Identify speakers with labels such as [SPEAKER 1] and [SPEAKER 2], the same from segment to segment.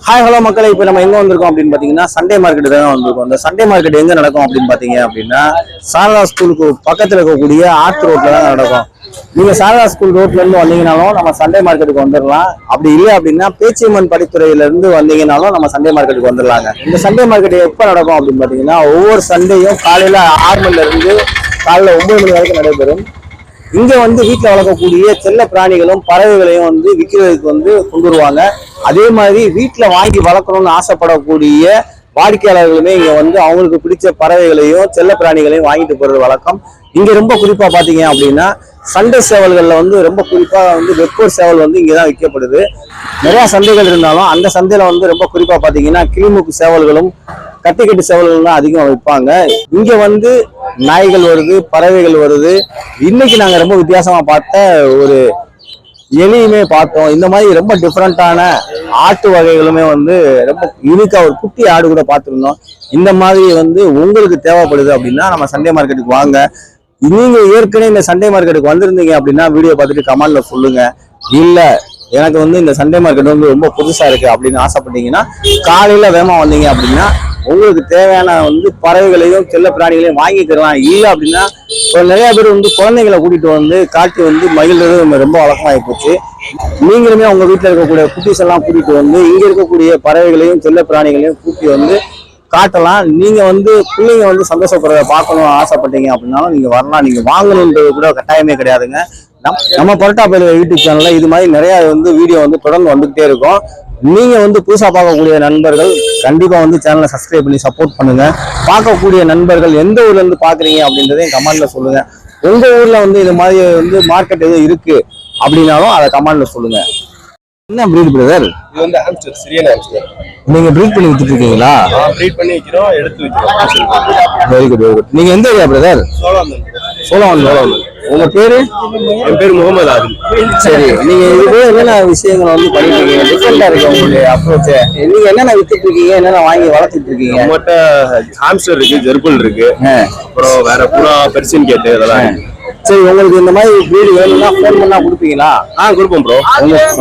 [SPEAKER 1] Hi hello மக்களை, இப்போ நம்ம எங்க வந்திருக்கோம் அப்படின்னு பாத்தீங்கன்னா சண்டே மார்க்கெட் தான் வந்திருக்கோம். இந்த சண்டே மார்க்கெட் எங்க நடக்கும் அப்படின்னு பாத்தீங்க அப்படின்னா சாரதா ஸ்கூலுக்கு பக்கத்துல இருக்கக்கூடிய ஆர்ட் ரோட்ல தான் நடக்கும். நீங்க சாரதா ஸ்கூல் ரோட்ல இருந்து வந்தீங்கனாலும் நம்ம சண்டே மார்க்கெட்டுக்கு வந்துடலாம். அப்படி இல்லை அப்படின்னா பேச்சியம்மன் படித்துறையில இருந்து வந்தீங்கனாலும் நம்ம சண்டே மார்க்கெட்டுக்கு வந்துடலாங்க. இந்த சண்டே மார்க்கெட் எப்ப நடக்கும் அப்படின்னு பாத்தீங்கன்னா ஒவ்வொரு சண்டேயும் காலையில 6 மணில இருந்து காலையில 9 மணி வரைக்கும் நடைபெறும். இங்க வீட்டுல வளர்க்கக்கூடிய செல்ல பிராணிகளும் பறவைகளையும் விற்கிறதுக்கு கொண்டு வருவாங்க. அதே மாதிரி வீட்டுல வாங்கி வளர்க்கணும்னு ஆசைப்படக்கூடிய வாடிக்கையாளர்களுமே இங்க அவங்களுக்கு பிடிச்ச பறவைகளையும் செல்ல பிராணிகளையும் வாங்கிட்டு போறது வழக்கம். இங்க ரொம்ப குறிப்பா பாத்தீங்க அப்படின்னா சண்டை சேவல்கள்ல ரொம்ப குறிப்பா வெப்பூர் சேவல் இங்கதான் விற்கப்படுது. நிறைய சந்தைகள் இருந்தாலும் அந்த சந்தையில ரொம்ப குறிப்பா பாத்தீங்கன்னா கிளிமுக்கு சேவல்களும் கட்டிக்கட்டு சேவல்கள் தான் அதிகம் வைப்பாங்க. இங்க நாய்கள் வருது, பறவைகள் வருது. இன்னைக்கு நாங்க ரொம்ப வித்தியாசமா பார்த்த ஒரு எலியுமே பார்த்தோம். இந்த மாதிரி ரொம்ப டிஃப்ரெண்டான ஆட்டு வகைகளுமே ரொம்ப யூனிக்கா ஒரு குட்டி ஆடு கூட பார்த்துருந்தோம். இந்த மாதிரி உங்களுக்கு தேவைப்படுது அப்படின்னா நம்ம சண்டே மார்க்கெட்டுக்கு வாங்க. நீங்க ஏற்கனவே இந்த சண்டே மார்க்கெட்டுக்கு வந்திருந்தீங்க அப்படின்னா வீடியோ பார்த்துட்டு கமெண்ட்ல சொல்லுங்க. இல்ல எனக்கு இந்த சண்டே மார்க்கெட் ரொம்ப புதுசா இருக்கு அப்படின்னு ஆசைப்பட்டீங்கன்னா காலையில வேகமா வந்தீங்க அப்படின்னா உங்களுக்கு தேவையான பறவைகளையும் செல்ல பிராணிகளையும் வாங்கிக்கலாம். இல்லை அப்படின்னா நிறைய பேர் குழந்தைகளை கூட்டிட்டு காட்டி மகிழ்றது ரொம்ப வழக்கமாகி போச்சு. நீங்களுமே உங்க வீட்டுல இருக்கக்கூடிய குட்டீஸ் எல்லாம் கூட்டிட்டு இங்க இருக்கக்கூடிய பறவைகளையும் செல்ல பிராணிகளையும் கூட்டி காட்டலாம். நீங்க பிள்ளைங்க சந்தோஷப்படுறத பார்க்கணும் ஆசைப்பட்டீங்க அப்படின்னாலும் நீங்க வரலாம். நீங்க வாங்கணுன்றது கூட கட்டாயமே கிடையாதுங்க. நம்ம பரோட்டா பயிர் யூடியூப் சேனல்ல இது மாதிரி நிறைய வீடியோ தொடர்ந்து வந்துகிட்டே இருக்கும். நீங்க புதுசா பார்க்கக்கூடிய நண்பர்கள் கண்டிப்பா சேனலை சப்ஸ்கிரைப் பண்ணி சப்போர்ட் பண்ணுங்க. பார்க்கக்கூடிய நண்பர்கள் எந்த ஊர்ல இருந்து பாக்குறீங்க அப்படின்றதையும் கமெண்ட்ல சொல்லுங்க. உங்க ஊர்ல இது மாதிரி மார்க்கெட் எதுவும் இருக்கு அப்படின்னாலும் அதை கமெண்ட்ல சொல்லுங்க. என்ன பிரீட் பிரதர்?
[SPEAKER 2] இது ஹாம்ஸ்டர், சிரியன் ஹாம்ஸ்டர்.
[SPEAKER 1] நீங்க பிரீட் பண்ணி வித்துட்டு இருக்கீங்களா?
[SPEAKER 2] பிரீட் பண்ணி விக்கிறோம், எடுத்து விக்கிறோம்.
[SPEAKER 1] Very good very good. நீங்க எந்த ஏரியா பிரதர்? சோழவன். உங்க பேரு?
[SPEAKER 2] என் பேர் முகமது ஆதில்.
[SPEAKER 1] சரி, நீங்க இது என்னென்ன விஷயங்கள் பண்ணிட்டு இருக்கீங்க? டிஃபரெண்டா இருக்கு உங்களுடைய அப்ரோச். நீங்க என்னென்ன வித்துட்டு இருக்கீங்க, என்னென்ன வாங்கி வளர்த்துட்டு இருக்கீங்க?
[SPEAKER 2] நம்மகிட்ட ஹாம்ஸ்டர் இருக்கு, ஜெர்பிள் இருக்கு, அப்புறம் வேற புறா, பெர்சியன் கேட் இதெல்லாம்.
[SPEAKER 1] சரி, உங்களுக்கு இந்த மாதிரி வீடு வேணும்னா ஃபோன் பண்ணா கொடுப்பீங்களா?
[SPEAKER 2] கொடுப்போம் ப்ரோ.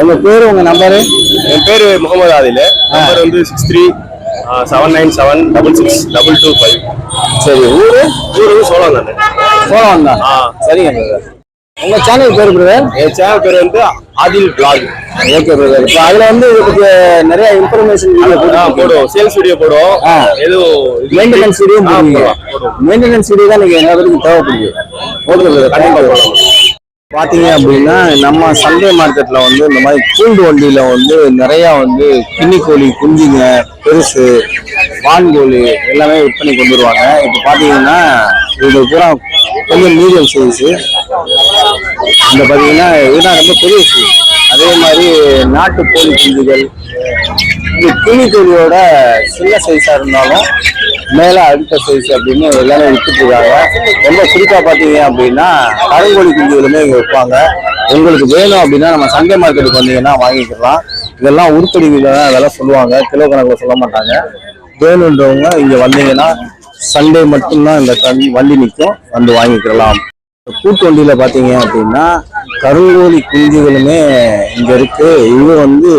[SPEAKER 1] உங்க பேரு, உங்க நம்பரு?
[SPEAKER 2] என் பேரு முகமது ஆதில். நம்பர் 63-797-66-225.
[SPEAKER 1] சரி, ஊரு
[SPEAKER 2] சோழவன்
[SPEAKER 1] தான். சரிங்க பிரதர். உங்க சேனல் பேரு பிரதர்?
[SPEAKER 2] என் சேனல் பேர் ஆதில் பிளாக்.
[SPEAKER 1] Okay brother. இப்போ அதுல இதுக்கு நிறைய இன்ஃபர்மேஷன்
[SPEAKER 2] போடுவோம், சேல்ஸ் வீடியோ போடுவோம், எதுவும்
[SPEAKER 1] மெயின்டெனன்ஸ் வீடியோ போடுவோம். மெயின்டெனன்ஸ் வீடியோ தான் நீங்க என்ன பேருக்கு தேவைப்படுது. ஓகே பிரதர், கண்டிப்பா போடுவோம். பாத்தீங்க அப்படின்னா நம்ம சண்டே மார்க்கெட்ல இந்த மாதிரி கூண்டு வண்டியில நிறைய கிண்ணிக்கோழி குஞ்சுங்க, பெருசு, வான்கோழி எல்லாமே விற்பனை கொண்டு வருவாங்க. இப்போ பாத்தீங்கன்னா இது பூரா கொஞ்சம் மீடியம் சைஸ். இந்த பாத்தீங்கன்னா இதுதான் ரொம்ப பெரிய சைஸ். அதே மாதிரி நாட்டு கோழி குஞ்சுகள், இது கிண்ணிக்கோழியோட சின்ன சைஸா இருந்தாலும் மேல அடுத்த சைஸ் அப்படின்னு எல்லாமே வித்துட்டு இருக்காங்க. ரொம்ப குறிப்பா பாத்தீங்க அப்படின்னா கருங்கோழி குஞ்சுகளுமே இங்க வைப்பாங்க. உங்களுக்கு வேணும் அப்படின்னா நம்ம சண்டே மார்க்கெட்டுக்கு வந்தீங்கன்னா வாங்கிக்கலாம். இதெல்லாம் உருப்படிவில தான் அதெல்லாம் சொல்லுவாங்க, கிலோ கணக்கில் சொல்ல மாட்டாங்க. வேணுன்றவங்க இங்க வந்தீங்கன்னா சண்டே மட்டும்தான் இந்த வண்டி நிற்கும், வாங்கிக்கலாம். கூட்டு வண்டியில பாத்தீங்க அப்படின்னா கருங்கோழி குஞ்சுகளுமே இங்க இருக்கு. இது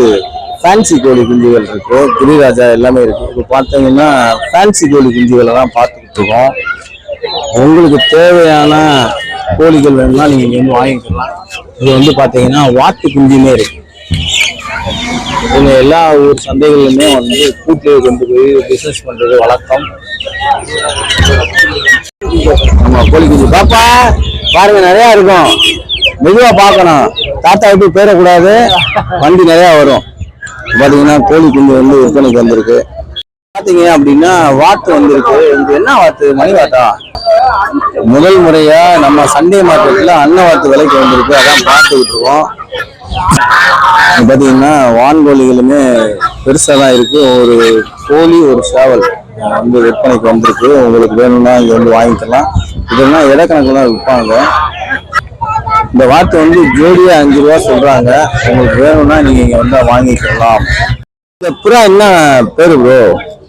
[SPEAKER 1] ஃபேன்சி கோழி குஞ்சுகள் இருக்கு, கிரிராஜா எல்லாமே இருக்கு. இப்போ பார்த்தீங்கன்னா ஃபேன்சி கோழி குஞ்சுகளை தான் பார்த்துக்கிட்டு இருக்கோம். உங்களுக்கு தேவையான கோழிகள் வேணும்னா நீங்க இங்க வாங்கிக்கலாம். இது பார்த்தீங்கன்னா வாத்து குஞ்சுமே இருக்கு. இவங்க எல்லா ஊர் சந்தைகளிலுமே கூட்டு கொண்டு போய் பிசினஸ் பண்றது வழக்கம். நம்ம கோழி குஞ்சு பாப்பா பாருங்க, நிறைய இருக்கும். மெதுவா பார்க்கணும், தாத்தா விட்டு போயிடக்கூடாது, வண்டி நிறைய வரும். பாத்தீங்கன்னா கோழி குஞ்சு விற்பனைக்கு வந்திருக்கு. பாத்தீங்க அப்படின்னா வாத்து வந்திருக்கு. இது என்ன வாத்து? மணி வாத்தா? முதல் முறையா நம்ம சண்டே மார்க்கெட்ல அன்ன வாத்து விலைக்கு வந்திருக்கு, அதான் பார்த்துக்கிட்டு இருக்கோம். பாத்தீங்கன்னா வான்கோழிகளுமே பெருசா தான் இருக்கு. ஒரு கோழி, ஒரு சேவல் விற்பனைக்கு வந்திருக்கு. உங்களுக்கு வேணும்னா இங்க வாங்கிக்கலாம். இதெல்லாம் இடக்கணக்கில் தான் விற்பாங்க. இந்த வாத்து ஜோடியா 5 ரூபா சொல்றாங்க. உங்களுக்கு வேணும்னா நீங்க இங்க வாங்கிக்கலாம். இந்த புறா என்ன பேரு ப்ரோ?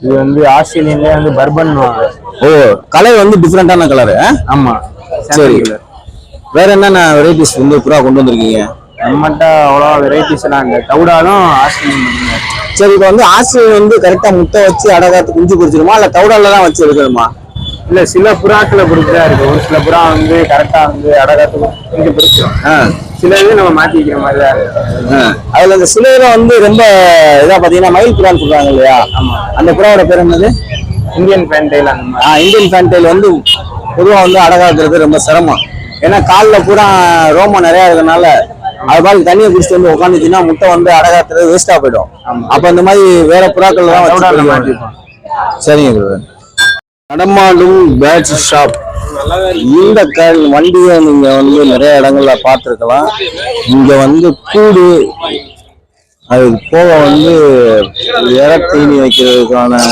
[SPEAKER 3] இது ஆஸ்திரேலியன்ல பர்பன்.
[SPEAKER 1] ஓ, கலர் டிஃப்ரெண்டான கலரு.
[SPEAKER 3] ஆமா.
[SPEAKER 1] சரி, வேற என்னென்ன வெரைட்டிஸ் புறா கொண்டு வந்திருக்கீங்க?
[SPEAKER 3] நம்மகிட்ட அவ்வளோ வெரைட்டிஸ் எல்லாம் இல்லை. தவிடாலும் ஆஸ்திரேலியன் மட்டும்தான்.
[SPEAKER 1] சரி, இப்போ வந்து ஆஸ்திரேலியன் வந்து கரெக்டா முட்டை வச்சு அடகாத்து குஞ்சு பொரிச்சிருமா இல்ல தவிடால தான் வச்சு எடுக்கணுமா?
[SPEAKER 3] இல்ல சில புறாக்களை பொறுத்துதான் இருக்கு. ஒரு சில புறா வந்து கரெக்டா வந்து அடகாத்து குஞ்சு பொரிச்சிடும். சில இது நம்ம மாத்தி வைக்கிற மாதிரி தான் இருக்கு.
[SPEAKER 1] அதுல இந்த சில இதை வந்து ரொம்ப இதா பாத்தீங்கன்னா மயில் புறான்னு சொல்றாங்க இல்லையா?
[SPEAKER 3] ஆமா.
[SPEAKER 1] அந்த புறாவோட பேர் என்னது?
[SPEAKER 3] இந்தியன் ஃபேன்டைல் அந்த மாதிரி.
[SPEAKER 1] இந்தியன் ஃபேன்டைல் வந்து பொதுவா வந்து அடகாக்குறது ரொம்ப சிரமம். ஏன்னா காலில் பூரா ரோமம் நிறைய இருக்கனால அது மாதிரி தண்ணியை குடிச்சிட்டு வந்து உட்காந்துச்சுன்னா முட்டை வந்து அடகாத்துறது வேஸ்டா போயிடும். அப்ப இந்த மாதிரி வேற புறாக்கள் தான்
[SPEAKER 3] மாட்டிருப்போம்.
[SPEAKER 1] சரிங்க. நடமாடும் பேட்ச் ஷாப். இந்த வண்டியை நீங்க வந்து நிறைய இடங்கள்ல பார்த்துருக்கலாம். இங்க வந்து கூடு, அது போக வந்து இற தீனி வைக்கிறதுக்கான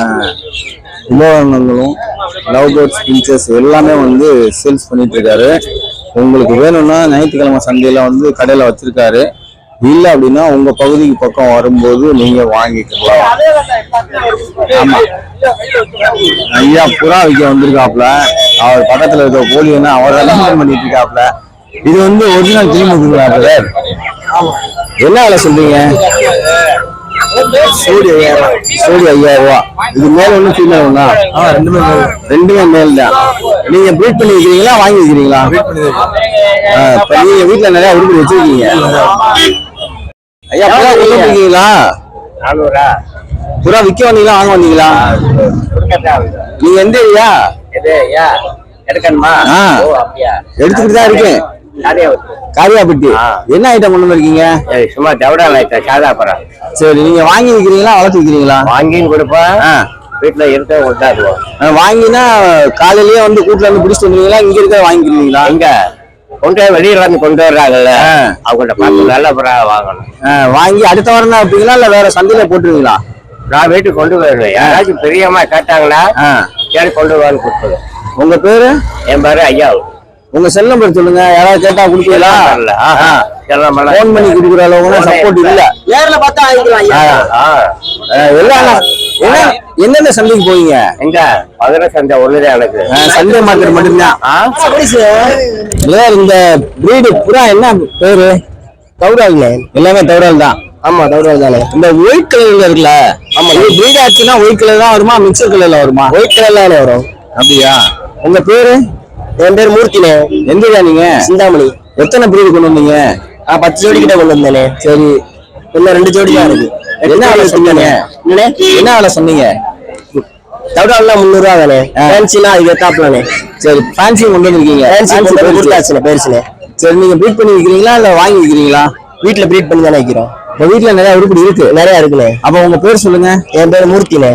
[SPEAKER 1] உபகரணங்களும் லவ் பேர்ட்ஸ் பிஞ்சஸ் எல்லாமே வந்து சேல்ஸ் பண்ணிட்டு இருக்காரு. உங்களுக்கு வேணும்னா ஞாயிற்றுக்கிழமை சந்தையில வந்து கடையில வச்சிருக்காரு. இல்ல அப்படின்னா உங்க பகுதிக்கு பக்கம் வரும்போது நீங்க வாங்கிக்கலாம். ஆமா, ஐயா புறா விற்க வந்திருக்காப்ல. அவர் பக்கத்துல இருக்க போலியன்னா அவர் தான் பண்ணிட்டு இருக்காப்ல. இது வந்து ஒரிஜினல் கிளிமுக்குங்களா பிரதர்? என்ன வேலை சொல்றீங்க? சோடி 5000 ரூபா. இது மேல ஒண்ணு ஃபீமேல் ஒண்ணா? ரெண்டுமே மேல் தான். நீங்க ப்ரீட் பண்ணி வைக்கிறீங்களா வாங்கி வைக்கிறீங்களா? நீங்க வீட்டுல நிறைய உருப்படி வச்சிருக்கீங்க. ஐயா புறா கொடுத்துருக்கீங்களா? புறா விற்க வந்தீங்களா வாங்க வந்தீங்களா? நீங்க எந்த ஏரியா?
[SPEAKER 3] எடுக்கணுமா?
[SPEAKER 1] எடுத்துக்கிட்டு தான் இருக்கேன். காரியாபட்டி. என்ன ஐட்டம் கொண்டு இருக்கீங்க?
[SPEAKER 3] சும்மா தவிடால ஐட்டம், சாதா பரம்.
[SPEAKER 1] சரி, நீங்க வாங்கி வைக்கிறீங்களா வளர்த்து வைக்கிறீங்களா?
[SPEAKER 3] வாங்கின்னு கொடுப்பேன். வீட்டுல இருக்க கொடுத்தாடுவோம்.
[SPEAKER 1] வாங்கினா காலையிலேயே வந்து கூட்டுல இருந்து பிடிச்சிட்டு வந்துருவீங்களா? இங்க இருக்க வாங்கிக்கிறீங்களா?
[SPEAKER 3] இங்க கொண்டு வெளியில இருந்து கொண்டு வர்றாங்கல்ல, அவங்கள்ட்ட பார்த்து நல்ல புறாவை வாங்கணும்.
[SPEAKER 1] வாங்கி அடுத்த வாரம் தான் வைப்பீங்களா இல்ல வேற சந்தையில போட்டுருவீங்களா?
[SPEAKER 3] நான் வீட்டுக்கு கொண்டு வருவேன். யாராச்சும் பிரியமா கேட்டாங்கன்னா சரி கொண்டு வந்து கொடுப்பேன்.
[SPEAKER 1] உங்க பேரு?
[SPEAKER 3] என் பேரு ஐயா.
[SPEAKER 1] உங்க செல் நம்பர் சொல்லுங்க. யாராவது கேட்டா கொடுப்பீங்களா? போன் பண்ணி கொடுக்குற அளவுக்கு சப்போர்ட் இல்ல. நேர்ல பார்த்தா எந்தெந்த சந்தைக்கு போவீங்க?
[SPEAKER 3] எங்க மதுரை சந்தை ஒண்ணுதான் எனக்கு.
[SPEAKER 1] சந்தை மார்க்கெட் மட்டும்தான். இந்த பிரீடு புறா என்ன பேரு? தௌரால். எல்லாமே தௌரால் தான். ஆமா தௌரால் தானே. இந்த ஒயிட் கலர்ல இருக்குல்ல? ஆமா. இது பிரீட் ஆச்சுன்னா ஒயிட் கலர் தான் வருமா மிக்சர் கலர்ல வருமா? ஒயிட் கலர்ல வரும். அப்படியா? உங்க பேரு? என் பேர் மூர்த்தினே. எந்தா நீங்க? சிந்தாமணி. எத்தனை பிரீடு கொண்டு வந்தீங்க? 10 ஜோடி கிட்ட கொண்டு வந்தேனே. சரி, இன்னும் 2 ஜோடி தான் இருக்கு. என்ன வேலை சொன்னீங்க? என்ன வேலை சொன்னீங்க? தவிடாலாம் 300 ரூபா தானே. ஃபேன்சினா இது எத்தாப்லானே. சரி, ஃபேன்சி கொண்டு வந்திருக்கீங்க. ஃபேன்சி பேருச்சுனே. சரி, நீங்க ப்ரீட் பண்ணி வைக்கிறீங்களா இல்ல வாங்கி வைக்கிறீங்களா? வீட்டுல ப்ரீட் பண்ணி தானே வைக்கிறோம். உங்க வீட்டுல நிறைய உருப்படி இருக்கு? நிறைய இருக்குண்ணே. அப்ப உங்க பேர் சொல்லுங்க. என் பேர் மூர்த்தினே.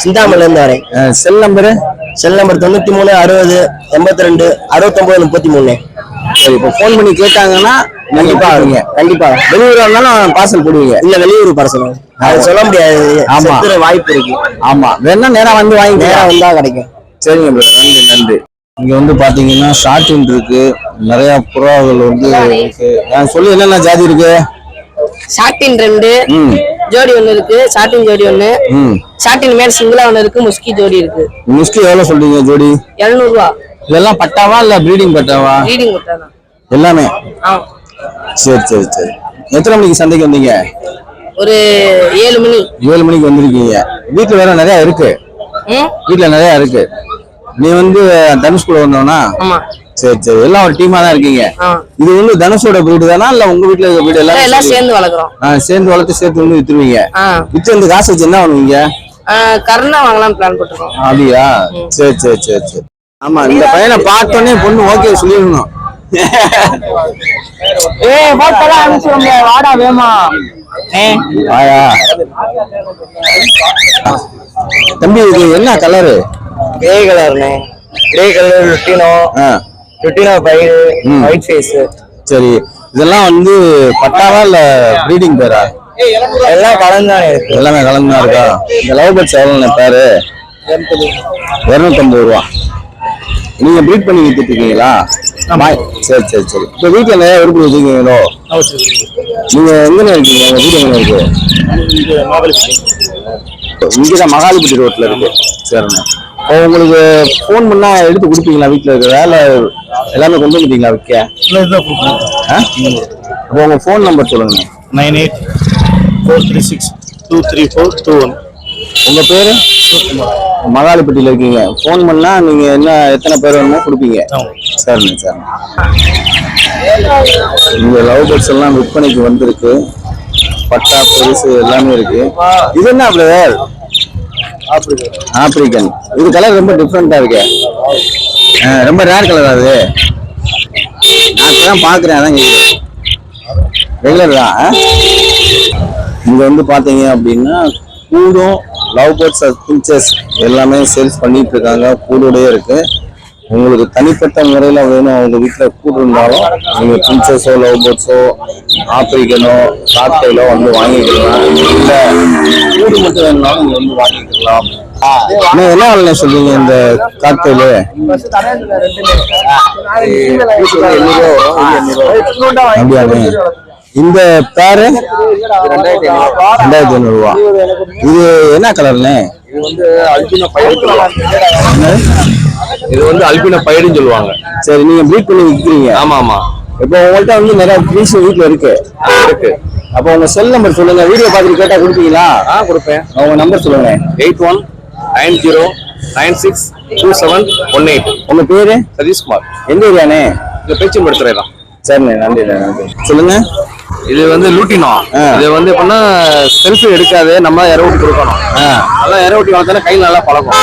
[SPEAKER 1] சிந்தாமணில இருந்து வரேன். செல் நம்பரு? Cell number 93 60 82 69 33. சரி, இப்போ ஃபோன் பண்ணி கேட்டாங்கன்னா கண்டிப்பா வருங்க. கண்டிப்பா வெளியூரா இருந்தாலும் பார்சல் போடுவீங்க? இல்ல வெளியூர் பார்சல் அது சொல்ல முடியாது. ஆமா, வாய்ப்பு இருக்கு. ஆமா, வேணா நேரா வந்து வாங்கி நேரா வந்தா கிடைக்கும். சரிங்க ப்ரோ, நன்றி நன்றி. இங்க வந்து பாத்தீங்கன்னா ஷார்டின் இருக்கு, நிறைய புறாக்கள் வந்து இருக்கு. சொல்லி என்னென்ன ஜாதி இருக்கு?
[SPEAKER 4] ஷார்டின் 2 ஜோடி ஒண்ணு இருக்கு. ஷார்டின் ஜோடி ஒண்ணு. ஷார்டின் மேல் சிங்கிளா ஒண்ணு இருக்கு. முஸ்கி ஜோடி இருக்கு.
[SPEAKER 1] முஸ்கி எவ்வளவு சொல்றீங்க ஜோடி?
[SPEAKER 4] 700 ரூபா.
[SPEAKER 1] இதெல்லாம் பட்டாவா இல்ல ப்ரீடிங் பட்டாவா?
[SPEAKER 4] ப்ரீடிங் பட்டா தான்
[SPEAKER 1] எல்லாமே. சரி சரி சரி. எத்தனை மணிக்கு சந்தைக்கு வந்தீங்க?
[SPEAKER 4] ஒரு 7 மணி.
[SPEAKER 1] 7 மணிக்கு வந்திருக்கீங்க. வீட்டுல வேற நிறைய இருக்கு. வீட்டுல நிறைய இருக்கு. நீ வந்து தனுஷ்குள்ள வந்தோம்னா?
[SPEAKER 4] ஆமா.
[SPEAKER 1] சரி சரி, எல்லாம் ஒரு டீமா தான் இருக்கீங்க. இது வந்து தனுஷோட பிரீடு தானா இல்ல உங்க வீட்டுல இருக்க பிரீடு
[SPEAKER 4] எல்லாம் சேர்ந்து வளர்க்குறோம்?
[SPEAKER 1] சேர்ந்து வளர்த்து சேர்த்து வந்து வித்துருவீங்க. வித்து இந்த காசு வச்சு என்ன பண்ணுவீங்க?
[SPEAKER 4] கருணா வாங்கலாம் பிளான் போட்டுருக்கோம்.
[SPEAKER 1] அப்படியா? சரி சரி சரி சரி. ஆமா, இந்த பையனை பார்த்தோன்னே பொண்ணு ஓகே சொல்லிடணும்.
[SPEAKER 4] வாடா வேமா.
[SPEAKER 1] வாயா தம்பி, இது என்ன கலரு?
[SPEAKER 3] கிரே கலர்னே. Grey colour lutino. Lutino white face.
[SPEAKER 1] சரி, இதெல்லாம் வந்து பட்டாவா இல்ல ப்ரீடிங் பேரா?
[SPEAKER 3] எல்லாம் கலந்தானே இருக்கு.
[SPEAKER 1] எல்லாமே கலந்துதான் இருக்கா? இந்த லவ் பேர்ட்ஸ் எவ்வளவு பேரு? 250 ரூபா. நீங்க ப்ரீட் பண்ணி வித்துட்டு இருக்கீங்களா? சரி சரி சரி. இப்ப வீட்டுல நிறைய உருப்படி வச்சிருக்கீங்களோ? நீங்க எங்க இருக்கீங்க? உங்க வீடு எங்க இருக்கு? இங்கதான் மகாலிபுட்டி ரோட்ல இருக்கு. சரிண்ணா, உங்களுக்கு போன் பண்ணா எடுத்து கொடுப்பீங்களா? வீட்டுல இருக்க வேலை எல்லாமே கொண்டு வந்துட்டீங்களா விற்க? அப்போ உங்க ஃபோன் நம்பர் சொல்லுங்க.
[SPEAKER 3] 9843623421.
[SPEAKER 1] உங்க பேரு? மகாலிப்பட்டியில இருக்கீங்க. ஃபோன் பண்ணா நீங்க என்ன எத்தனை பேர் வேணுமோ கொடுப்பீங்க. சரிண்ணே சார். இங்க லவ் பேர்ட்ஸ் எல்லாம் விற்பனைக்கு வந்திருக்கு. பட்டா பெருசு எல்லாமே இருக்கு. இது என்ன பிரதர்? ஆப்பிரிக்கன். இது கலர் ரொம்ப டிஃப்ரெண்டா இருக்கு. ரொம்ப ரேர் கலர் அது. நான் இப்பதான் பாக்குறேன். அதான் ரெகுலர் தான். இங்க வந்து பாத்தீங்க அப்படின்னா கூடும் லவ் பேர்ட்ஸ் பிஞ்சஸ் எல்லாமே சேல்ஸ் பண்ணிட்டு இருக்காங்க. கூடோடயே இருக்கு. உங்களுக்கு தனிப்பட்ட முறையில வேணும் அவங்க வீட்டுல கூடு இருந்தாலும் நீங்க பிஞ்சஸோ லவ் பேர்ட்ஸோ ஆப்பிரிக்கனோ காக்கையிலோ வந்து வாங்கிக்கலாம். இல்ல கூடு மட்டும் வேணும்னாலும் நீங்க வந்து வாங்கிக்கலாம். என்ன வேலை சொல்றீங்க இந்த காக்கையில? அப்படியானே. இந்த பேரு 2500 ரூபா. இது என்ன கலர்னே?
[SPEAKER 2] இது வந்து அல்பினோ பைடுன்னு சொல்லுவாங்க.
[SPEAKER 1] சரி, நீங்க ப்ரீட் பண்ணி விற்கிறீங்க?
[SPEAKER 2] ஆமா ஆமா.
[SPEAKER 1] இப்போ உங்கள்கிட்ட வந்து நிறைய பீஸ் வீட்டுல இருக்கு. அப்போ உங்க செல் நம்பர் சொல்லுங்க. வீடியோ பார்த்துட்டு கேட்டா கொடுப்பீங்களா?
[SPEAKER 2] கொடுப்பேன்.
[SPEAKER 1] உங்க நம்பர் சொல்லுங்க.
[SPEAKER 2] 8190962718.
[SPEAKER 1] உங்க பேரு?
[SPEAKER 2] சதீஷ்குமார்.
[SPEAKER 1] எந்த ஏரியானே?
[SPEAKER 2] இந்த பேச்சு படுத்துறேன்.
[SPEAKER 1] சரிண்ணே, நன்றி நன்றி. சொல்லுங்க.
[SPEAKER 2] இது வந்து லூட்டினோ. இது வந்து எப்படின்னா செல்ஃபி எடுக்காது, நம்ம இறவட்டி கொடுக்கணும். நல்லா இறவட்டி வளர்த்தா கையில் நல்லா பழகும்.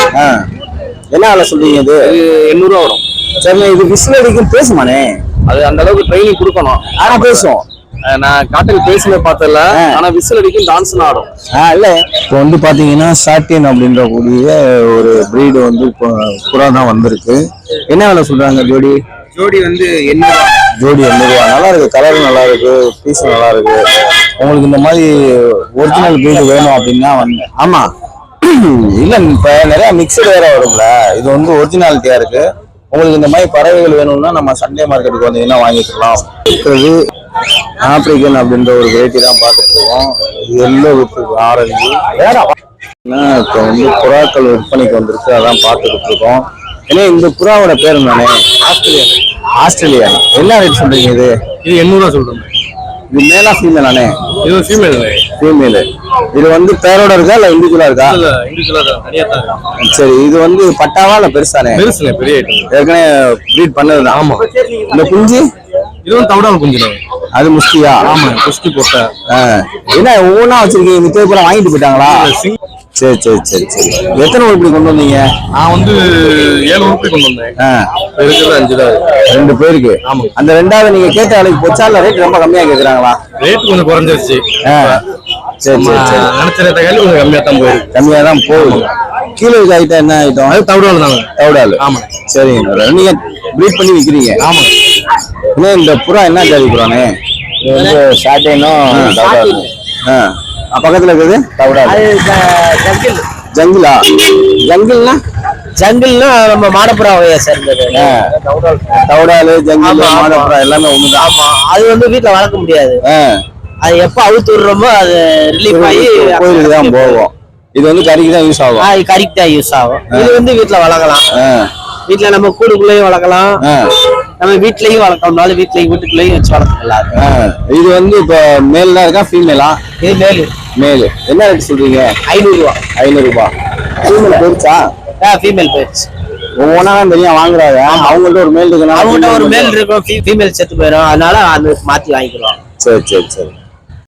[SPEAKER 1] என்ன வேலை சொல்றீங்க? இது
[SPEAKER 2] 800 ரூபா வரும்.
[SPEAKER 1] சரிண்ணே. இது விசில் அடிக்கும் பேசுமானே?
[SPEAKER 2] அது அந்த அளவுக்கு ட்ரைனிங் கொடுக்கணும்.
[SPEAKER 1] ஆனா பேசும்.
[SPEAKER 2] நான் காட்டில் பேசுனே பார்த்தல. ஆனா விசில் அடிக்கும், டான்ஸ் ஆடும்.
[SPEAKER 1] இல்ல இப்போ வந்து பாத்தீங்கன்னா சாட்டின் அப்படின்ற கூடிய ஒரு பிரீடு வந்து புறா தான் வந்திருக்கு. என்ன வேலை சொல்றாங்க ஜோடி?
[SPEAKER 3] ஜோடி வந்து 800 ரூபா.
[SPEAKER 1] ஜோடி 800 ரூபா. நல்லா இருக்கு. கலர் நல்லா இருக்கு. பீஸ் நல்லா இருக்கு. உங்களுக்கு இந்த மாதிரி ஒரிஜினல் பிரீடு வேணும் அப்படின்னா வந்து ஆமா. இல்ல இப்ப நிறைய மிக்சடு வேற வரும்ல. இது வந்து ஒரிஜினாலிட்டியா இருக்கு. உங்களுக்கு இந்த மாதிரி பறவைகள் வேணும்னா நம்ம சண்டே மார்க்கெட்டுக்கு வந்தீங்கன்னா வாங்கிக்கலாம். இருக்கிறது ஆப்பிரிக்கன் அப்படின்ற ஒரு வெரைட்டி தான் பார்த்துட்டு இருக்கோம். Yellow with orange. இப்போ வந்து புறாக்கள் விற்பனைக்கு வந்திருக்கு. அதான் பார்த்துக்கிட்டு இருக்கோம். ஏன்னா இந்த புறாவோட பேர் தானே? ஆஸ்திரேலியா. என்ன ரேட் சொல்றீங்க? இது
[SPEAKER 2] 800 ரூபா சொல்றேன்.
[SPEAKER 1] இது மேலா ஃபீமேலானே?
[SPEAKER 2] இது ஃபீமேல்.
[SPEAKER 1] ஃபீமேல். இது வந்து பேரோட இருக்கா இல்ல இண்டிவிஜுவலா இருக்கா? சரி, இது வந்து பட்டாவா இல்ல பெருசானே?
[SPEAKER 2] பெருசுல பெரிய ஐட்டம்.
[SPEAKER 1] ஏற்கனவே ப்ரீட் பண்ணதுதான்.
[SPEAKER 2] ஆமா.
[SPEAKER 1] இந்த குஞ்சு
[SPEAKER 2] இதுவும் தவிடால் குஞ்சு.
[SPEAKER 1] அது முஸ்கியா?
[SPEAKER 2] ஆமா, குஸ்கி போட்ட.
[SPEAKER 1] என்ன ஒவ்வொன்றா வச்சிருக்கீங்க? மித்த பூரா வாங்கிட்டு போயிட்டாங்களா? சரி சரி சரி சரி. எத்தனை உருப்படி கொண்டு வந்தீங்க?
[SPEAKER 2] நான் வந்து 7 உருப்படி கொண்டு வந்தேன். இருக்கிறது 5 தான்.
[SPEAKER 1] 2 பேருக்கு.
[SPEAKER 2] ஆமா.
[SPEAKER 1] அந்த 2வது நீங்க கேட்ட வேலைக்கு போச்சா இல்ல ரேட் ரொம்ப கம்மியா கேக்குறாங்களா?
[SPEAKER 2] ரேட் கொஞ்சம் குறைஞ்சிருச்சு.
[SPEAKER 1] சரி சரி சரி.
[SPEAKER 2] நினைச்ச ரேட்டை கொஞ்சம் கம்மியா தான் போயிருக்கு.
[SPEAKER 1] கம்மியா தான் போகுது. கீழே இருக்க ஐட்டம் என்ன ஐட்டம்?
[SPEAKER 2] அது தவிடால் தாங்க.
[SPEAKER 1] தவிடால்.
[SPEAKER 2] ஆமா.
[SPEAKER 1] சரிங்க. நீங்க ப்ரீட் பண்ணி விக்கிறீங்க?
[SPEAKER 2] ஆமா.
[SPEAKER 1] இன்னும் இந்த புறா என்ன ஜாதி புறானே? இது வந்து ஷார்ட்டேனும் தவிடால். பக்கத்துல இருக்குது தவிடால். ஜங்கிலா? ஜங்கில்னா?
[SPEAKER 4] ஜங்கிள்னா நம்ம மாடப்புறா வகையை சேர்ந்தது.
[SPEAKER 1] தவிடால், ஜங்கில், மாடப்புறா எல்லாமே ஒண்ணுதான்.
[SPEAKER 4] ஆமா. அது வந்து வீட்டுல வளர்க்க முடியாது. அது எப்ப அவுத்து விடுறோமோ அது ரிலீஃப் ஆகி
[SPEAKER 1] கோயிலுக்கு தான் போவோம். இது வந்து கறிக்கு தான் யூஸ் ஆகும்.
[SPEAKER 4] கறிக்கு தான் யூஸ் ஆகும். இது வந்து வீட்டுல வளர்க்கலாம். வீட்டுல நம்ம கூடுக்குள்ளேயும் வளர்க்கலாம். நம்ம வீட்லயும் வளர்க்கணும்னாலும் வீட்டுக்குள்ளேயும் வச்சு வளர்க்கலாம்.
[SPEAKER 1] இது வந்து இப்ப மேல் தான் இருக்கா ஃபீமேலா?
[SPEAKER 4] இது மேலு.
[SPEAKER 1] மேலு. என்ன ரேட் சொல்றீங்க?
[SPEAKER 4] 500 ரூபா.
[SPEAKER 1] 500 ரூபா. ஃபீமேல் போயிடுச்சா?
[SPEAKER 4] ஃபீமேல் போயிடுச்சு.
[SPEAKER 1] ஒவ்வொன்னா தனியா வாங்குறாங்க. அவங்கள்ட்ட ஒரு மேல் இருக்குன்னா
[SPEAKER 4] அவங்கள்ட்ட ஒரு மேல் இருக்கும், ஃபீமேல் செத்து போயிடும். அதனால அது மாத்தி வாங்கிக்கிறோம்.
[SPEAKER 1] சரி சரி சரி.